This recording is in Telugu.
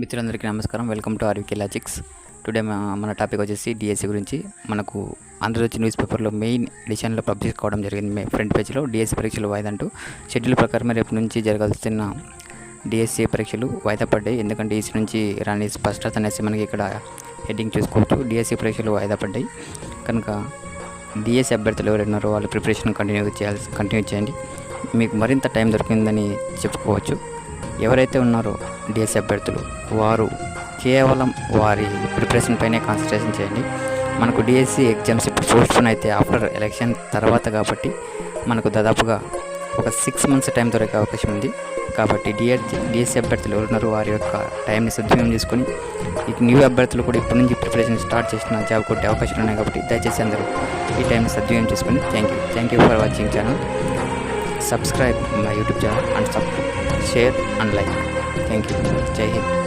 మిత్రులందరికీ నమస్కారం. Welcome to RVK Logics. Today మన టాపిక్ వచ్చేసి డిఎస్సి గురించి. మనకు ఆంధ్రజ్యోతి న్యూస్ పేపర్లో మెయిన్ ఎడిషన్లో పబ్లిష్ కావడం జరిగింది. ఫ్రంట్ పేజ్లో డిఎస్సి పరీక్షలు వాయిదా అంటూ షెడ్యూల్ ప్రకారమే రేపు నుంచి జరగాల్సిన డిఎస్సి పరీక్షలు వాయిదా పడ్డాయి. ఎందుకంటే ఈసీ నుంచి రాని స్పష్టత అనేసి మనకి ఇక్కడ హెడ్డింగ్ చూసుకోవచ్చు. డిఎస్సి పరీక్షలు వాయిదా పడ్డాయి కనుక డిఎస్సి అభ్యర్థులు ఎవరున్నారో వాళ్ళు ప్రిపరేషన్ కంటిన్యూ చేయండి. మీకు మరింత టైం దొరికిందని చెప్పుకోవచ్చు. ఎవరైతే ఉన్నారో డిఎస్సి అభ్యర్థులు వారు కేవలం వారి ప్రిపరేషన్ పైనే కాన్సన్ట్రేషన్ చేయండి. మనకు డిఎస్సి ఎగ్జామ్స్ ఇప్పుడు పోస్ట్పోన్ అయితే ఆఫ్టర్ ఎలక్షన్ తర్వాత కాబట్టి మనకు దాదాపుగా ఒక 6 months టైం దొరికే అవకాశం ఉంది. కాబట్టి డిఎస్సి అభ్యర్థులు ఎవరున్నారో వారి యొక్క టైంని సద్వినియోగం చేసుకొని న్యూ అభ్యర్థులు కూడా ఇప్పటి నుంచి ప్రిపరేషన్ స్టార్ట్ చేసిన జాబ్ కొట్టే అవకాశాలు ఉన్నాయి. కాబట్టి దయచేసి అందరూ ఈ టైంని సద్వినియోగం చేసుకొని thank you for watching channel. Subscribe my YouTube channel and share and like. Thank you. Jai Hind.